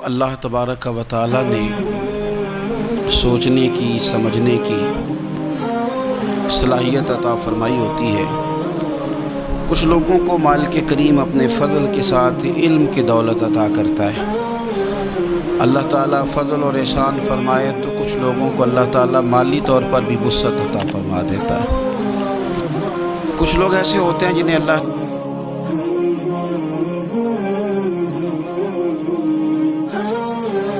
اللہ تبارک و تعالی نے سوچنے کی، سمجھنے کی صلاحیت عطا فرمائی ہوتی ہے۔ کچھ لوگوں کو مالک کریم اپنے فضل کے ساتھ علم کی دولت عطا کرتا ہے۔ اللہ تعالیٰ فضل اور احسان فرمائے تو کچھ لوگوں کو اللہ تعالیٰ مالی طور پر بھی وسعت عطا فرما دیتا ہے۔ کچھ لوگ ایسے ہوتے ہیں جنہیں اللہ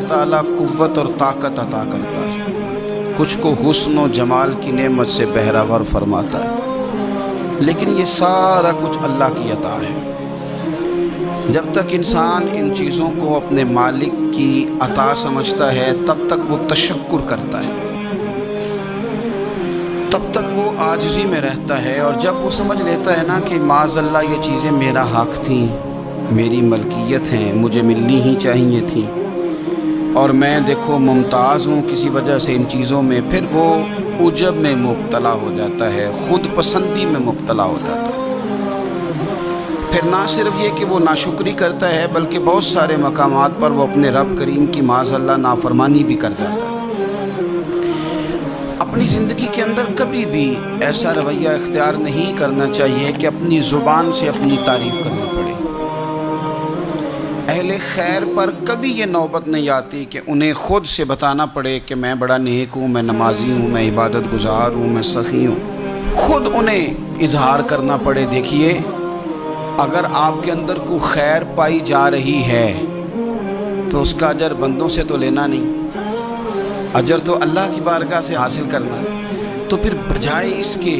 تعالیٰ قوت اور طاقت عطا کرتا ہے، کچھ کو حسن و جمال کی نعمت سے بہرہور فرماتا ہے، لیکن یہ سارا کچھ اللہ کی عطا ہے۔ جب تک انسان ان چیزوں کو اپنے مالک کی عطا سمجھتا ہے تب تک وہ تشکر کرتا ہے، تب تک وہ عاجزی میں رہتا ہے، اور جب وہ سمجھ لیتا ہے نا کہ معاذ اللہ یہ چیزیں میرا حق تھیں، میری ملکیت ہیں، مجھے ملنی ہی چاہیے تھیں، اور میں دیکھو ممتاز ہوں کسی وجہ سے ان چیزوں میں، پھر وہ عجب میں مبتلا ہو جاتا ہے، خود پسندی میں مبتلا ہو جاتا ہے۔ پھر نہ صرف یہ کہ وہ ناشکری کرتا ہے بلکہ بہت سارے مقامات پر وہ اپنے رب کریم کی معاذ اللہ نافرمانی بھی کر جاتا ہے۔ اپنی زندگی کے اندر کبھی بھی ایسا رویہ اختیار نہیں کرنا چاہیے کہ اپنی زبان سے اپنی تعریف کرنی پڑے۔ اہل خیر پر کبھی یہ نوبت نہیں آتی کہ انہیں خود سے بتانا پڑے کہ میں بڑا نیک ہوں، میں نمازی ہوں، میں عبادت گزار ہوں، میں سخی ہوں۔ خود انہیں اظہار کرنا پڑے۔ دیکھیے، اگر آپ کے اندر کوئی خیر پائی جا رہی ہے تو اس کا اجر بندوں سے تو لینا نہیں، اجر تو اللہ کی بارگاہ سے حاصل کرنا۔ تو پھر بجائے اس کے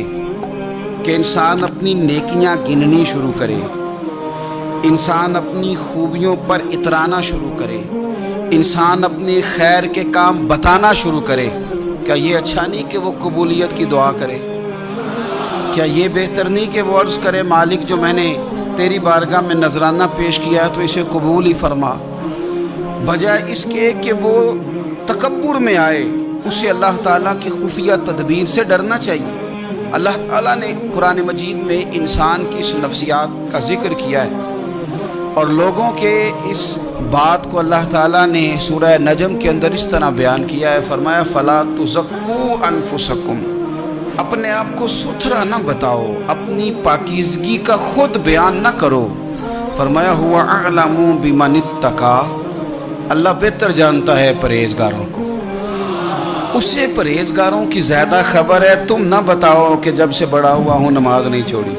کہ انسان اپنی نیکیاں گننی شروع کرے، انسان اپنی خوبیوں پر اترانا شروع کرے، انسان اپنی خیر کے کام بتانا شروع کرے، کیا یہ اچھا نہیں کہ وہ قبولیت کی دعا کرے؟ کیا یہ بہتر نہیں کہ وہ عرض کرے مالک جو میں نے تیری بارگاہ میں نذرانہ پیش کیا ہے تو اسے قبول ہی فرما؟ بجائے اس کے کہ وہ تکبر میں آئے، اسے اللہ تعالیٰ کی خفیہ تدبیر سے ڈرنا چاہیے۔ اللہ تعالیٰ نے قرآن مجید میں انسان کی اس نفسیات کا ذکر کیا ہے، اور لوگوں کے اس بات کو اللہ تعالیٰ نے سورہ نجم کے اندر اس طرح بیان کیا ہے، فرمایا فَلَا تُزَكُّوا أَنفُسَكُمْ، اپنے آپ کو ستھرا نہ بتاؤ، اپنی پاکیزگی کا خود بیان نہ کرو۔ فرمایا هُوَ أَعْلَمُ بِمَنِ اتَّقَىٰ، اللہ بہتر جانتا ہے پرہیزگاروں کو، اسے پرہیزگاروں کی زیادہ خبر ہے۔ تم نہ بتاؤ کہ جب سے بڑا ہوا ہوں نماز نہیں چھوڑی،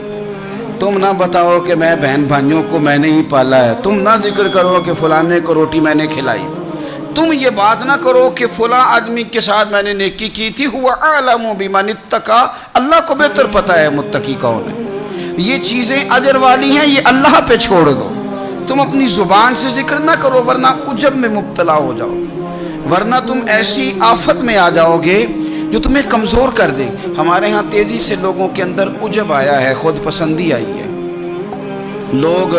تم نہ بتاؤ کہ میں بہن بھائیوں کو میں نے ہی پالا ہے، تم نہ ذکر کرو کہ فلانے کو روٹی میں نے کھلائی، تم یہ بات نہ کرو کہ فلاں آدمی کے ساتھ میں نے نیکی کی تھی۔ ہوا اعلم بمن اتقى، اللہ کو بہتر پتہ ہے متقی کون ہے۔ یہ چیزیں اجر والی ہیں، یہ اللہ پہ چھوڑ دو، تم اپنی زبان سے ذکر نہ کرو ورنہ عجب میں مبتلا ہو جاؤ گے، ورنہ تم ایسی آفت میں آ جاؤ گے جو تمہیں کمزور کر دے۔ ہمارے ہاں تیزی سے لوگوں کے اندر عجب آیا ہے، خود پسندی آئی ہے۔ لوگ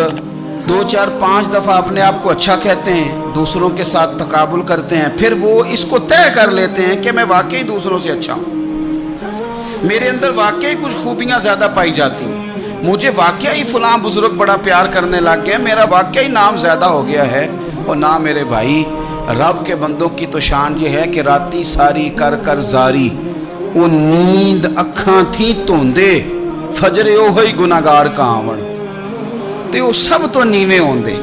2 4 5 دفعہ اپنے آپ کو اچھا کہتے ہیں، دوسروں کے ساتھ تقابل کرتے ہیں، پھر وہ اس کو طے کر لیتے ہیں کہ میں واقعی دوسروں سے اچھا ہوں، میرے اندر واقعی کچھ خوبیاں زیادہ پائی جاتی ہیں، مجھے واقعی فلاں بزرگ بڑا پیار کرنے لگ گیا، میرا واقعی نام زیادہ ہو گیا ہے۔ اور نہ میرے بھائی، رب کے بندوں کی تو شان یہ ہے کہ راتی ساری کر کر زاری، وہ نیند اکھاں تھی توندے، فجرے اوہی گناہگار کا آون، تے وہ سب تو نیویں ہوندے۔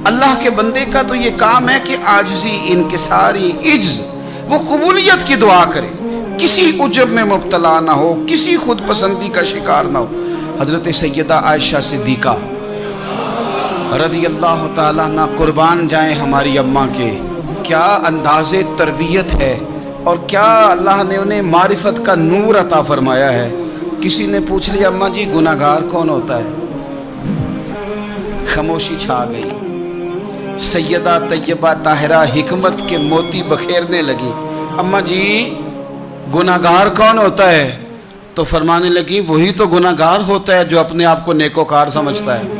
اللہ کے بندے کا تو یہ کام ہے کہ عاجزی، انکساری، عجز، وہ قبولیت کی دعا کرے، کسی عجب میں مبتلا نہ ہو، کسی خود پسندی کا شکار نہ ہو۔ حضرت سیدہ عائشہ صدیقہ رضی اللہ تعالیٰ عنہ، قربان جائیں ہماری اماں کے، کیا انداز تربیت ہے، اور کیا اللہ نے انہیں معرفت کا نور عطا فرمایا ہے۔ کسی نے پوچھ لیا اماں جی گناہگار کون ہوتا ہے؟ خاموشی چھا گئی۔ سیدہ طیبہ طاہرہ حکمت کے موتی بکھیرنے لگی، اماں جی گناہگار کون ہوتا ہے؟ تو فرمانے لگی وہی تو گناہگار ہوتا ہے جو اپنے آپ کو نیکوکار سمجھتا ہے،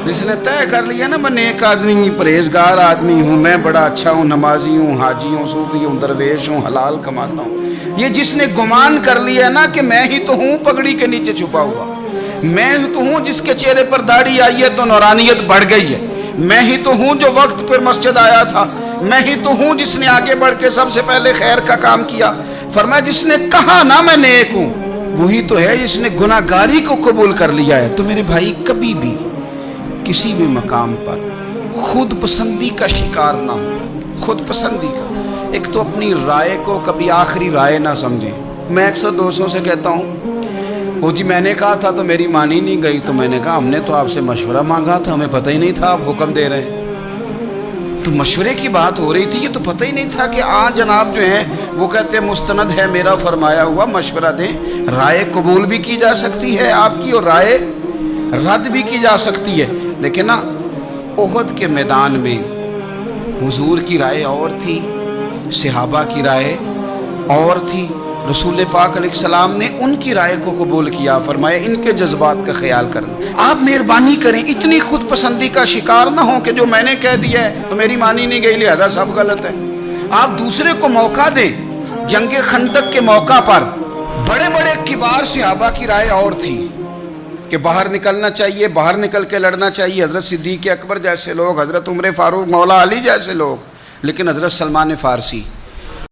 جس نے طے کر لیا نا میں نیک آدمی ہوں، پرہیزگار آدمی ہوں، میں بڑا اچھا ہوں، نمازی ہوں، حاجی ہوں، صوفی ہوں، درویش ہوں، حلال کماتا ہوں۔ یہ جس نے گمان کر لیا نا کہ میں ہی تو ہوں پگڑی کے نیچے چھپا ہوا، میں تو ہوں جس کے چہرے پر داڑھی آئی ہے تو نورانیت بڑھ گئی ہے، میں ہی تو ہوں جو وقت پر مسجد آیا تھا، میں ہی تو ہوں جس نے آگے بڑھ کے سب سے پہلے خیر کا کام کیا۔ فرمایا جس نے کہا نا میں نیک ہوں وہی تو ہے جس نے گناہ گاری کو قبول کر لیا ہے۔ تو میرے بھائی کبھی بھی کسی بھی مقام پر خود پسندی کا شکار نہ ہو، خود پسندی کا۔ ایک تو اپنی رائے کو کبھی آخری رائے نہ سمجھیں۔ میں اکثر دوستوں سے کہتا ہوں وہ جی میں نے کہا تھا تو میری مانی نہیں گئی، تو میں نے کہا ہم نے تو آپ سے مشورہ مانگا تھا، ہمیں پتہ ہی نہیں تھا آپ حکم دے رہے ہیں۔ تو مشورے کی بات ہو رہی تھی، یہ تو پتہ ہی نہیں تھا کہ جناب جو ہیں وہ کہتے ہیں مستند ہے میرا فرمایا ہوا، مشورہ دیں۔ رائے قبول بھی کی جا سکتی ہے آپ کی اور رائے رد بھی کی جا سکتی ہے، لیکن نا احد کے میدان میں حضور کی رائے اور تھی، صحابہ کی رائے اور تھی، رسول پاک علیہ السلام نے ان کی رائے کو قبول کیا، فرمایا ان کے جذبات کا خیال کرنا۔ آپ مہربانی کریں اتنی خود پسندی کا شکار نہ ہوں کہ جو میں نے کہہ دیا ہے تو میری مانی نہیں گئی لہذا سب غلط ہے۔ آپ دوسرے کو موقع دیں۔ جنگ خندق کے موقع پر بڑے بڑے کبار صحابہ کی رائے اور تھی کہ باہر نکلنا چاہیے، باہر نکل کے لڑنا چاہیے، حضرت صدیق اکبر جیسے لوگ، حضرت عمر فاروق، مولا علی جیسے لوگ، لیکن حضرت سلمان فارسی